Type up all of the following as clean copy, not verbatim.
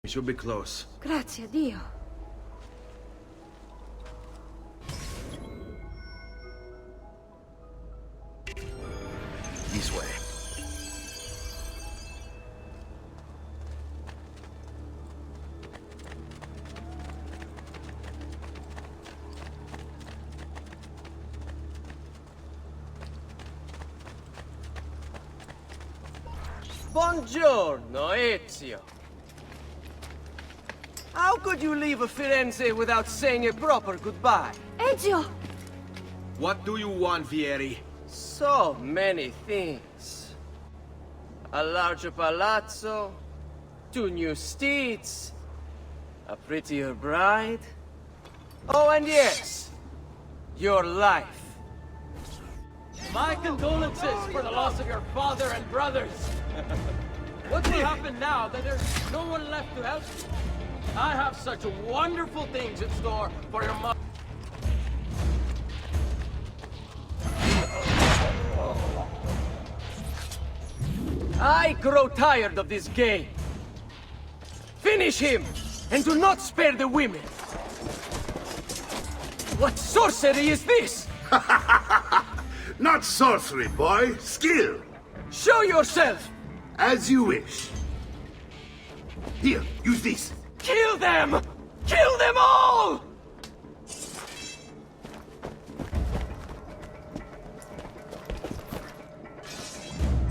should be close. Grazie a Dio. This way. Buongiorno, Ezio. How could you leave a Firenze without saying a proper goodbye? Ezio! What do you want, Vieri? So many things. A larger palazzo, 2 new steeds, a prettier bride. Oh, and yes, your life. My condolences for the loss of your father and brothers. What will happen now that there's no one left to help you? I have such wonderful things in store for your mother. I grow tired of this game. Finish him, and do not spare the women. What sorcery is this? Not sorcery, boy. Skill. Show yourself! As you wish. Here, use this. Kill them! Kill them all!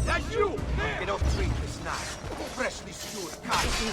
That's you! Get off treat this night. Freshly stewed cotton.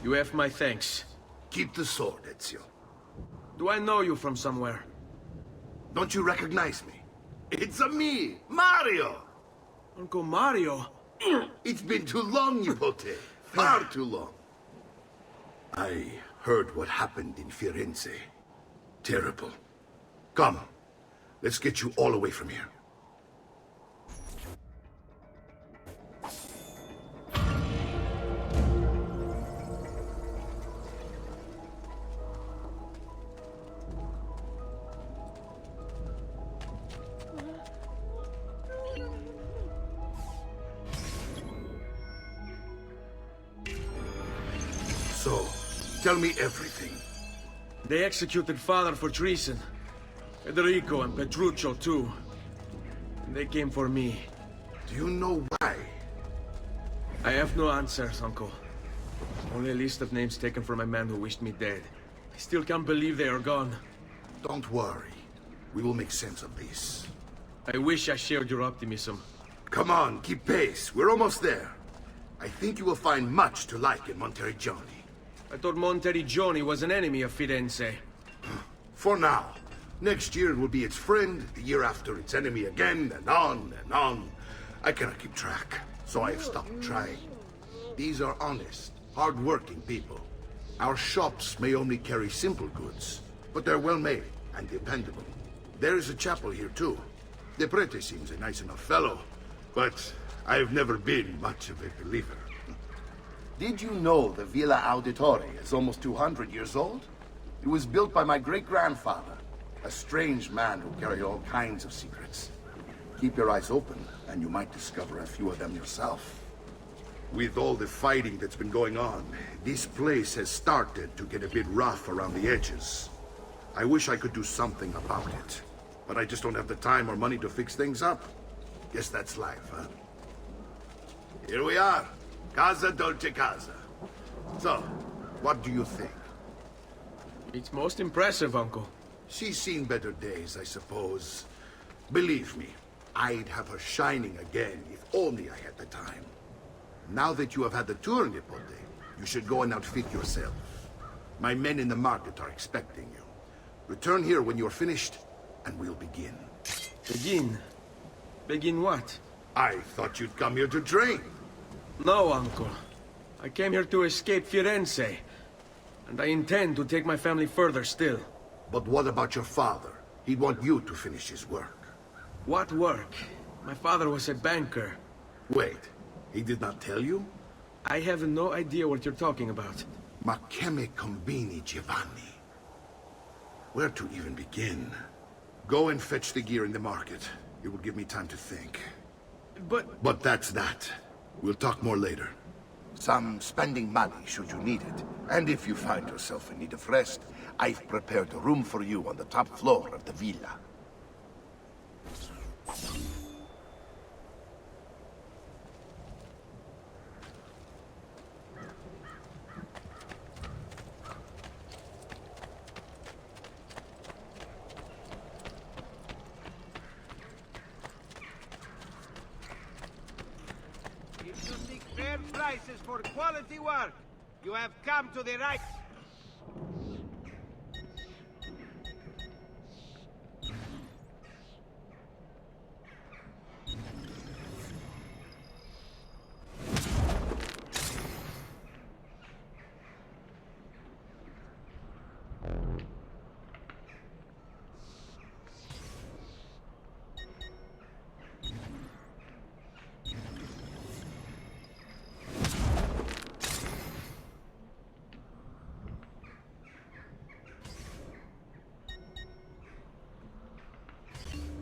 You have my thanks. Keep the sword, Ezio. Do I know you from somewhere? Don't you recognize me? It's a me, Mario! Uncle Mario? It's been too long, Nipote. Far too long. I heard what happened in Firenze. Terrible. Come, let's get you all away from here. So, tell me everything. They executed father for treason. Federico and Petruccio, too. They came for me. Do you know why? I have no answers, Uncle. Only a list of names taken from a man who wished me dead. I still can't believe they are gone. Don't worry. We will make sense of this. I wish I shared your optimism. Come on, keep pace. We're almost there. I think you will find much to like in Monteriggioni. I thought Monteriggioni was an enemy of Firenze. For now. Next year it will be its friend, the year after its enemy again, and on and on. I cannot keep track, so I have stopped trying. These are honest, hard-working people. Our shops may only carry simple goods, but they're well-made and dependable. There is a chapel here, too. The Prete seems a nice enough fellow, but I've never been much of a believer. Did you know the Villa Auditore is almost 200 years old? It was built by my great-grandfather, a strange man who carried all kinds of secrets. Keep your eyes open, and you might discover a few of them yourself. With all the fighting that's been going on, this place has started to get a bit rough around the edges. I wish I could do something about it, but I just don't have the time or money to fix things up. Guess that's life, huh? Here we are. Casa Dolce Casa. So, what do you think? It's most impressive, Uncle. She's seen better days, I suppose. Believe me, I'd have her shining again if only I had the time. Now that you have had the tour, Nipote, you should go and outfit yourself. My men in the market are expecting you. Return here when you're finished, and we'll begin. Begin? Begin what? I thought you'd come here to train. No, Uncle. I came here to escape Firenze. And I intend to take my family further still. But what about your father? He'd want you to finish his work. What work? My father was a banker. Wait, he did not tell you? I have no idea what you're talking about. Ma che me combini, Giovanni? Where to even begin? Go and fetch the gear in the market. It will give me time to think. But that's that. We'll talk more later. Some spending money should you need it. And if you find yourself in need of rest, I've prepared a room for you on the top floor of the villa. If you seek fair prices for quality work, you have come to the right...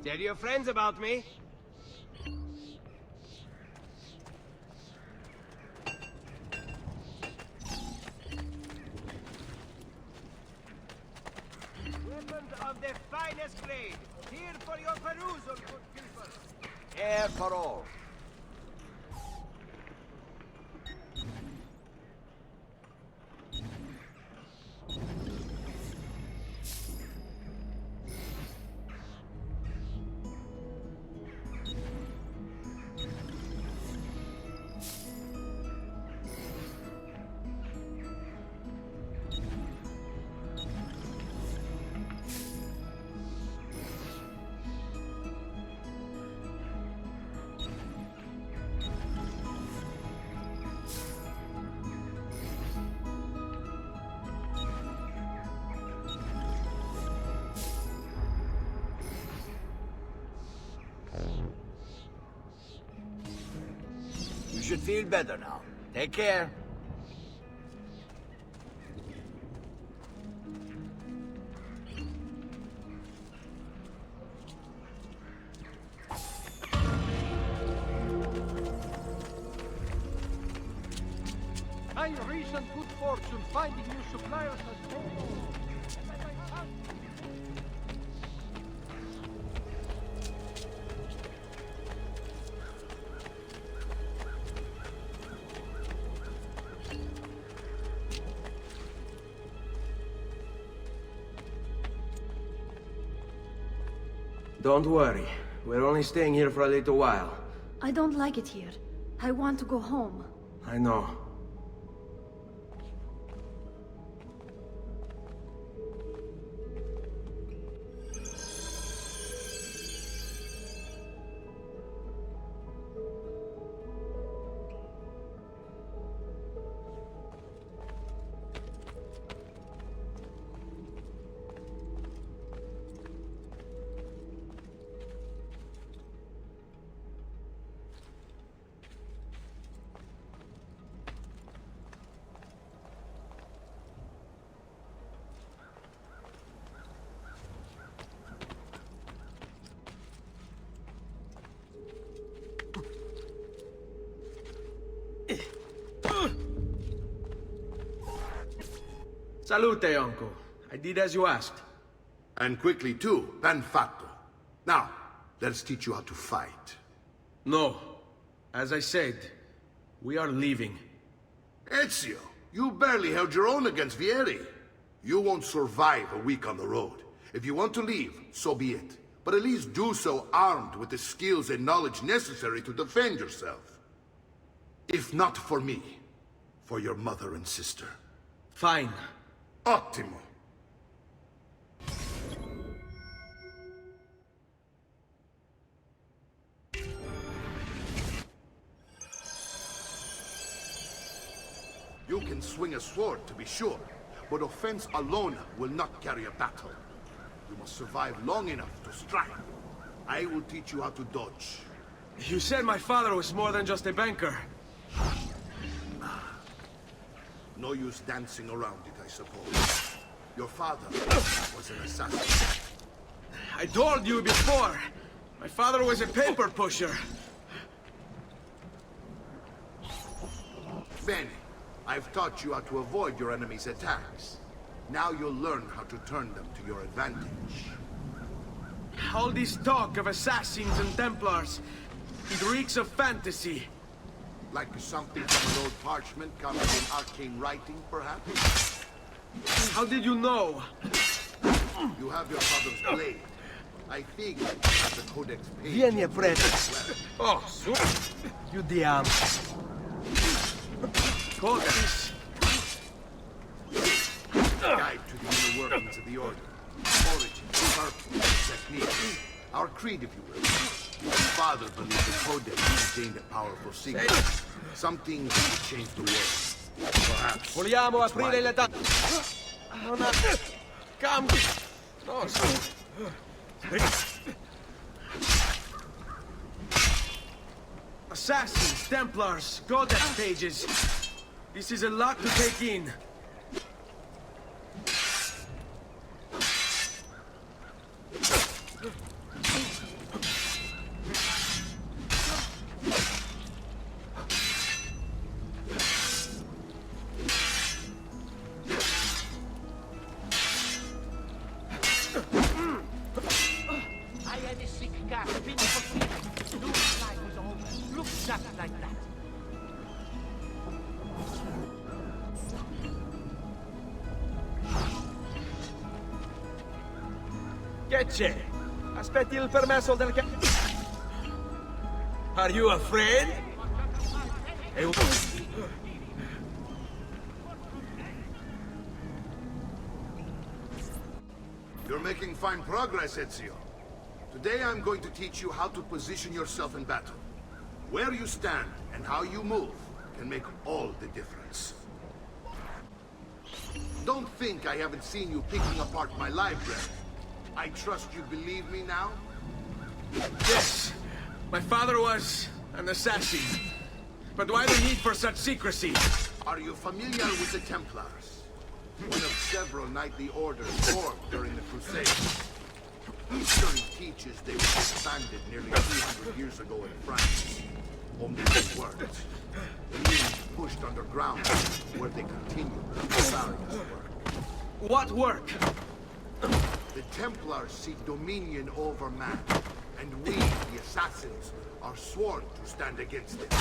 Tell your friends about me. Weapons of the finest grade. Here for your perusal, good people. Air for all. You should feel better now. Take care. My recent good fortune finding new suppliers has paid off. Don't worry. We're only staying here for a little while. I don't like it here. I want to go home. I know. Salute, Uncle. I did as you asked. And quickly too, ben fatto. Now, let's teach you how to fight. No. As I said, we are leaving. Ezio, You barely held your own against Vieri. You won't survive a week on the road. If you want to leave, so be it. But at least do so armed with the skills and knowledge necessary to defend yourself. If not for me, for your mother and sister. Fine. Ottimo. You can swing a sword, to be sure, but offense alone will not carry a battle. You must survive long enough to strike. I will teach you how to dodge. You said my father was more than just a banker. No use dancing around it, I suppose. Your father was an assassin. I told you before. My father was a paper pusher. Bene, I've taught you how to avoid your enemy's attacks. Now you'll learn how to turn them to your advantage. All this talk of assassins and Templars, it reeks of fantasy. Like something from an old parchment covered in arcane writing, perhaps? How did you know? You have your father's blade. I think that the Codex page... Vieni a prendere. Oh, so... Chiudiamo. Codex. Guide to the inner workings of the Order. Origin, purpose, techniques. Our creed, if you will. Your father believed the Codex contained a powerful secret. Something that changed the world. Perhaps. Vogliamo it's aprire why- le ta... Non ha... Cambio. No, so... Assassins, Templars, Codex pages. This is a lot to take in. I had a sick cat, been for fever. Looks like was over. Looks just like that. Che c'è? Aspetti il permesso del ca... Are you afraid? You're making fine progress, Ezio. Today I'm going to teach you how to position yourself in battle. Where you stand and how you move can make all the difference. Don't think I haven't seen you picking apart my library. I trust you believe me now? Yes, my father was an assassin. But why the need for such secrecy? Are you familiar with the Templars? One of several knightly orders formed during the Crusades. History teaches they were disbanded nearly 200 years ago in France. Only they weren't. Being pushed underground, where they continued nefarious work. What work? The Templars seek dominion over man, and we, the assassins, are sworn to stand against it.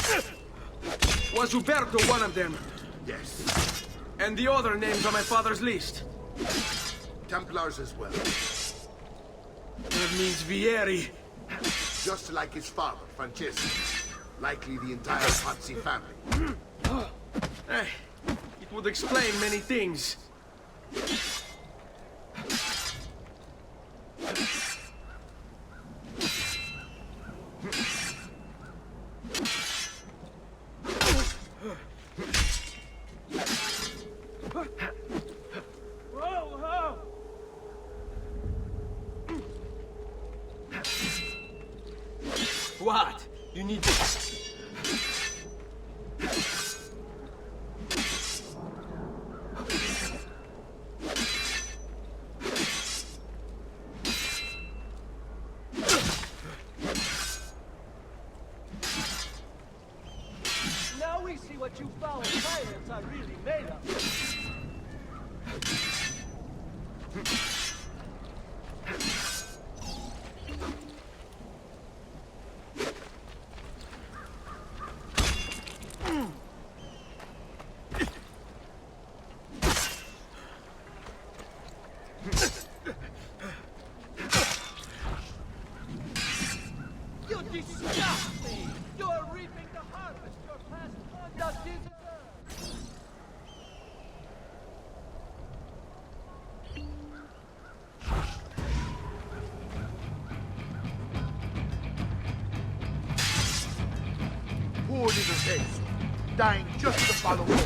Was Uberto one of them? Yes, And the other names on my father's list? Templars as well. That means Vieri. Just like his father, Francesco. Likely the entire Pazzi family. Eh, it would explain many things. What? You need to... Now we see what you foul pirates are really made of. taste. Dying just to follow orders.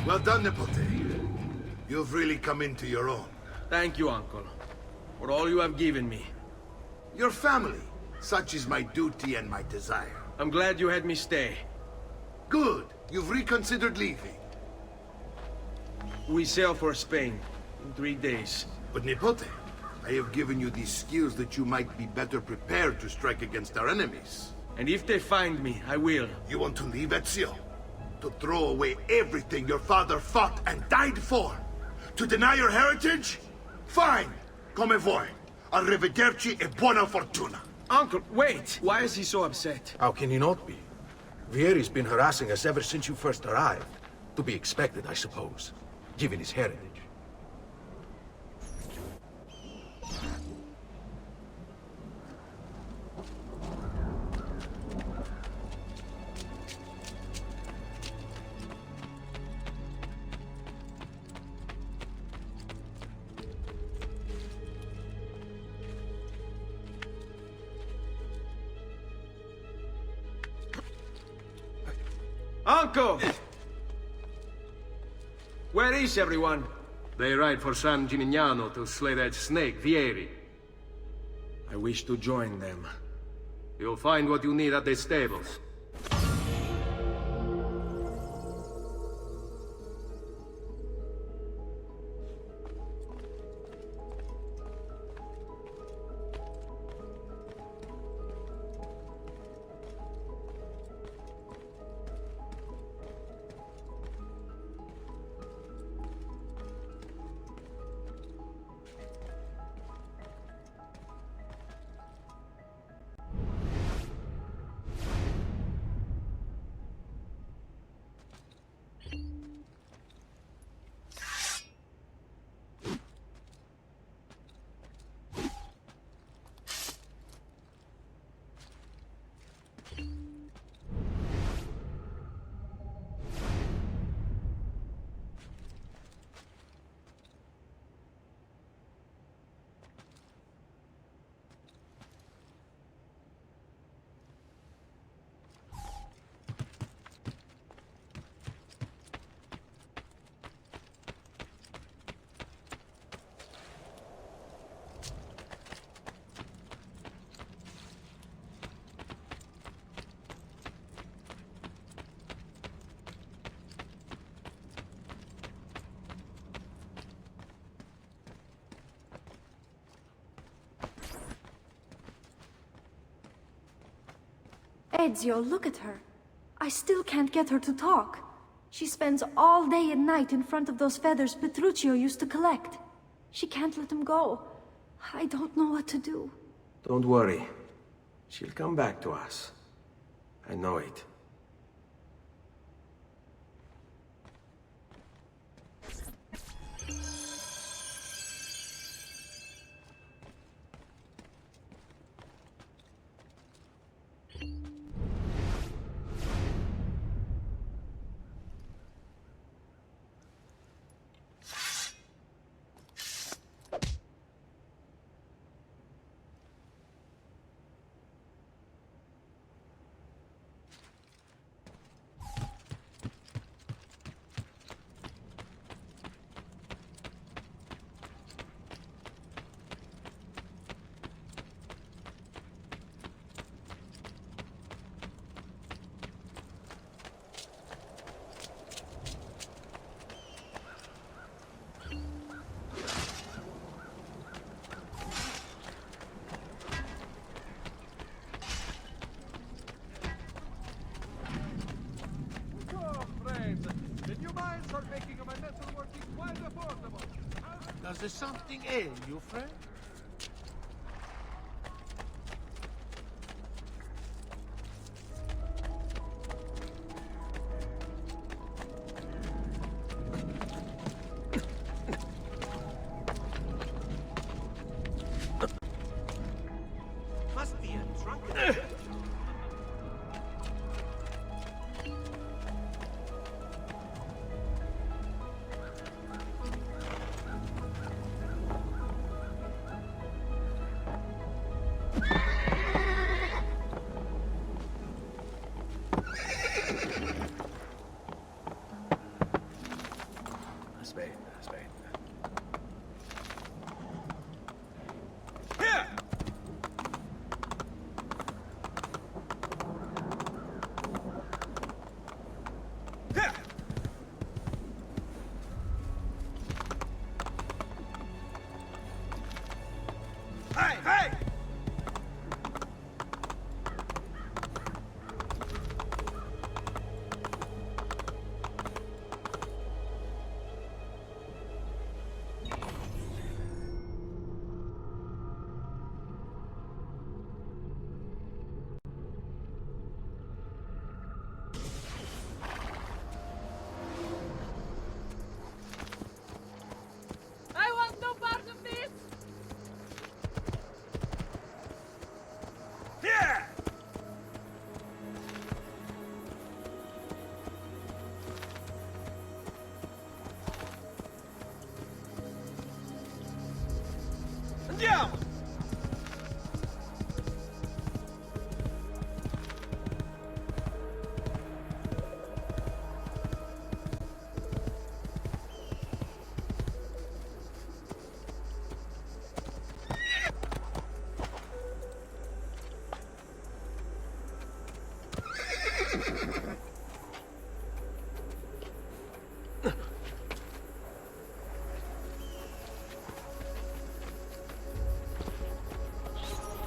Well done, Nipote. You've really come into your own. Thank you, Uncle, for all you have given me. Your family. Such is my duty and my desire. I'm glad you had me stay. Good. You've reconsidered leaving. We sail for Spain in 3 days. But Nipote, I have given you these skills that you might be better prepared to strike against our enemies. And if they find me, I will. You want to leave Ezio? To throw away everything your father fought and died for? To deny your heritage? Fine. Come vuoi. Arrivederci e buona fortuna. Uncle, wait! Why is he so upset? How can he not be? Vieri's been harassing us ever since you first arrived. To be expected, I suppose, given his heritage. Uncle! Where is everyone? They ride for San Gimignano to slay that snake, Vieri. I wish to join them. You'll find what you need at the stables. Ezio, look at her. I still can't get her to talk. She spends all day and night in front of those feathers Petruchio used to collect. She can't let them go. I don't know what to do. Don't worry. She'll come back to us. I know it. Does there something ail you, friend? Must be a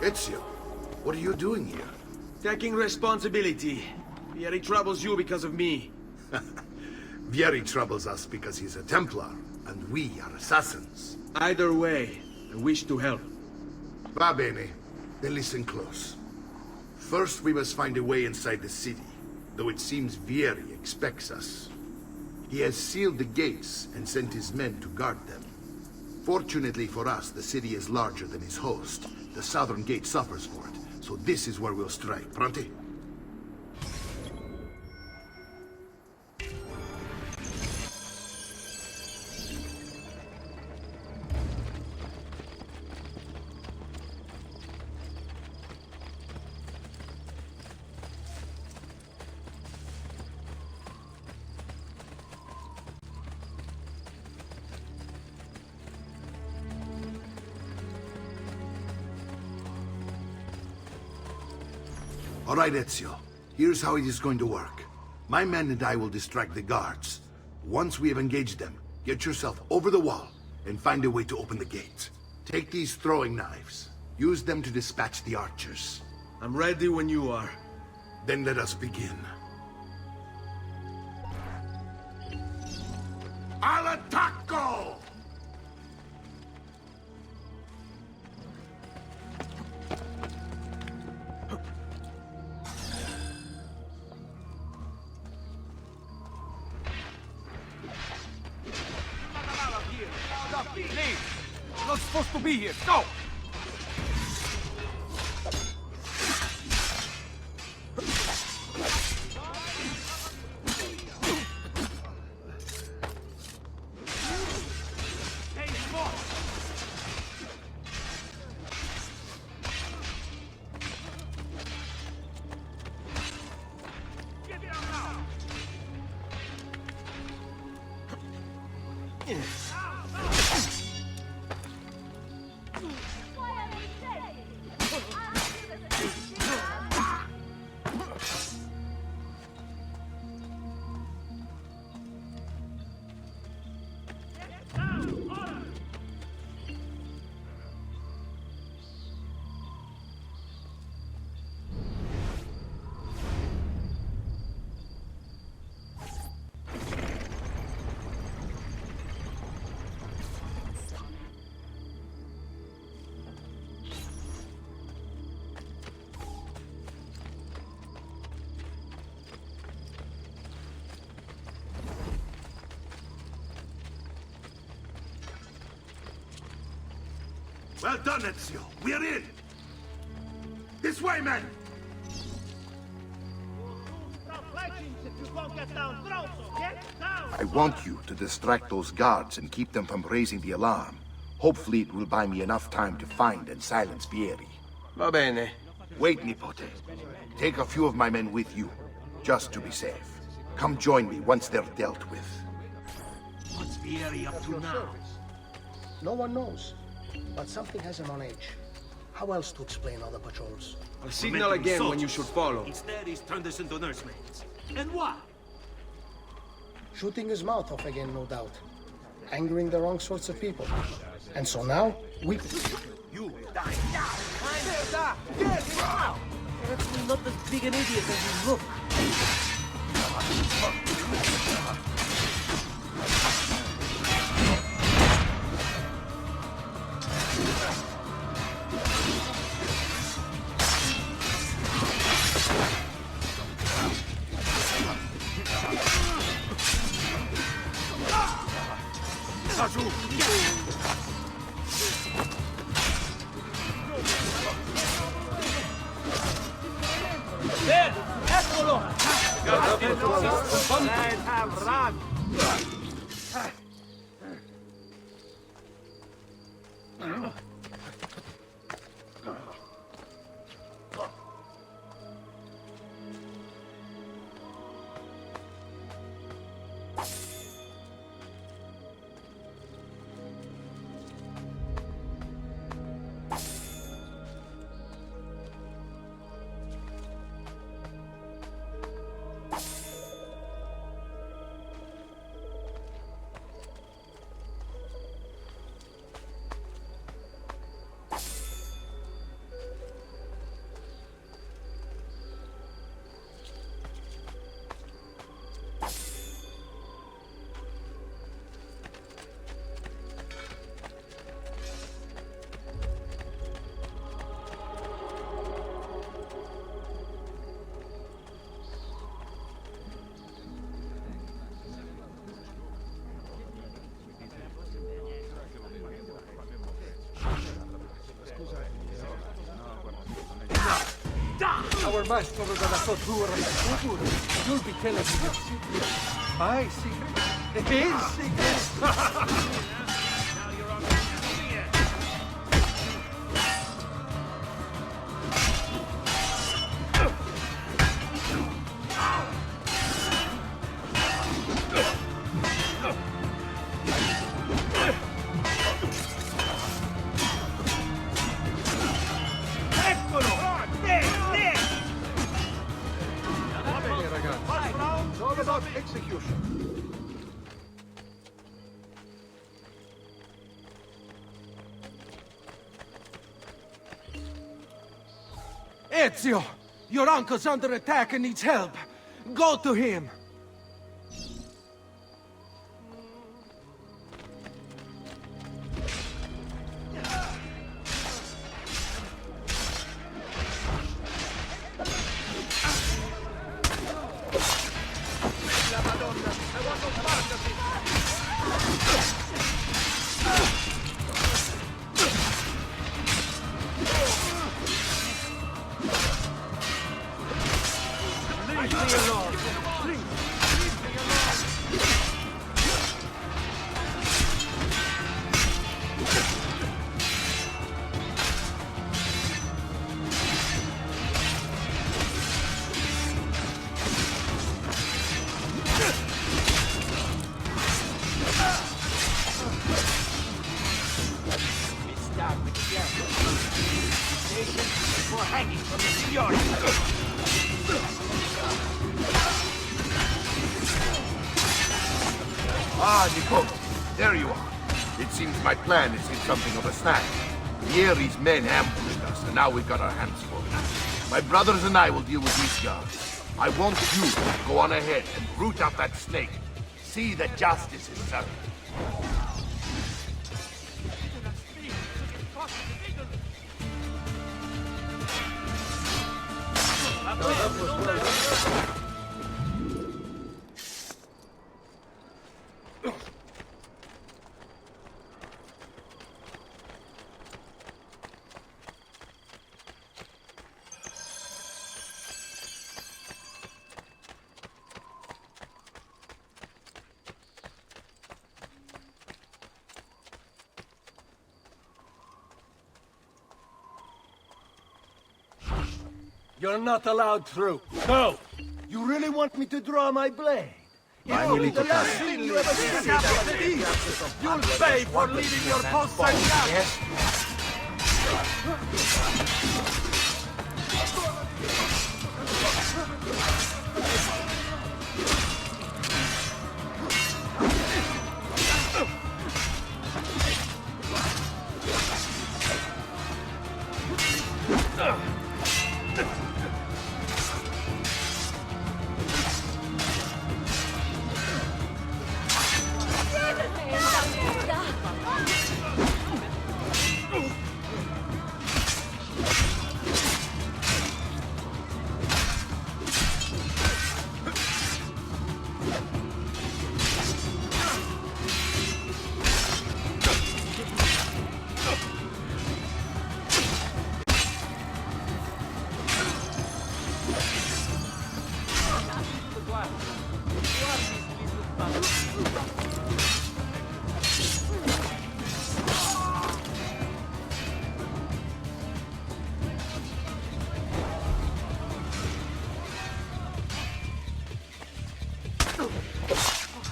Ezio, what are you doing here? Taking responsibility. Vieri troubles you because of me. Vieri troubles us because he's a Templar, and we are assassins. Either way, I wish to help. Va bene. Then listen close. First, we must find a way inside the city, though it seems Vieri expects us. He has sealed the gates and sent his men to guard them. Fortunately for us, the city is larger than his host. The southern gate suffers for it, so this is where we'll strike. Pronti? All right, Ezio. Here's how it is going to work. My men and I will distract the guards. Once we have engaged them, get yourself over the wall and find a way to open the gate. Take these throwing knives. Use them to dispatch the archers. I'm ready when you are. Then let us begin. Al attacco! Leave! Not supposed to be here. Go! Well done, Ezio. We're in! This way, men! I want you to distract those guards and keep them from raising the alarm. Hopefully it will buy me enough time to find and silence Vieri. Va bene. Wait, Nipote. Take a few of my men with you, just to be safe. Come join me once they're dealt with. What's Vieri up to now? No one knows, but something has him on edge. How else to explain all the patrols? I'll signal again when you should follow. Instead, he's turned us into nursemaids. And why? Shooting his mouth off again, no doubt. Angering the wrong sorts of people. And so now, we... You die now! Get out! Perhaps not as big an idiot as you look. There! Eccolo! our master della tortura. You'll be telling me your secret. My secret? His secret? It's all about execution. Ezio! Your uncle's under attack and needs help. Go to him. Ah, Nico, there you are. It seems my plan is in something of a snag. Vieri's men ambushed us, and now we've got our hands full. My brothers and I will deal with these guards. I want you to go on ahead and root out that snake. See that justice is served. You're not allowed through. No! You really want me to draw my blade? You'll pay for leaving your post and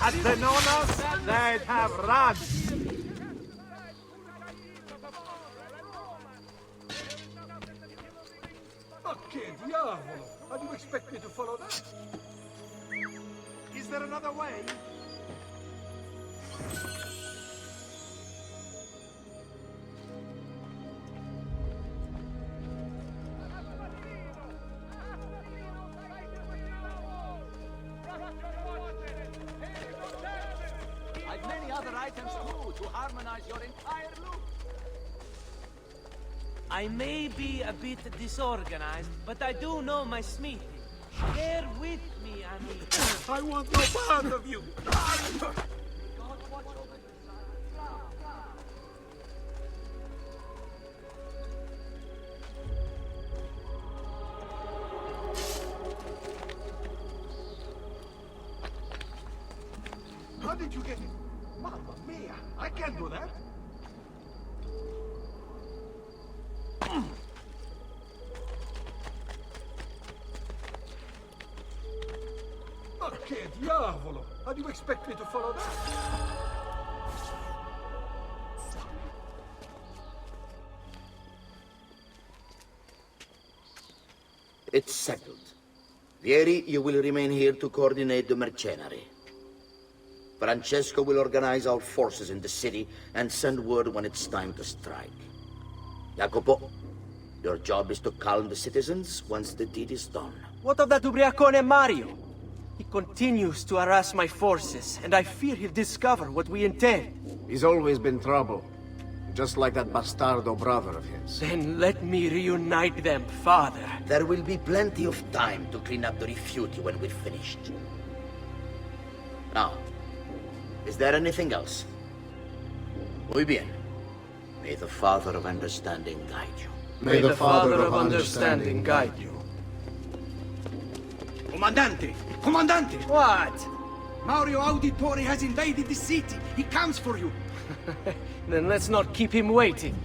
had they known us, they'd have run. Okay, diavolo. How do you expect me to follow that? Is there another way? I've many other items too to harmonize your entire look. I may be a bit disorganized, but I do know my smithing. Bear with me, amigo. I want no part of you. How did you get it? Mamma mia! I can't do that. Ma che diavolo! How do you expect me to follow that? It's settled. Vieri, you will remain here to coordinate the mercenary. Francesco will organize our forces in the city and send word when it's time to strike. Jacopo, your job is to calm the citizens once the deed is done. What of that Ubriacone Mario? He continues to harass my forces, and I fear he'll discover what we intend. He's always been trouble. Just like that bastardo brother of his. Then let me reunite them, father. There will be plenty of time to clean up the rifiuti when we're finished. Now, is there anything else? Muy bien. May the Father of Understanding guide you. May the Father of Understanding guide you. Comandante! Comandante! What? Mario Auditore has invaded the city. He comes for you. Then let's not keep him waiting.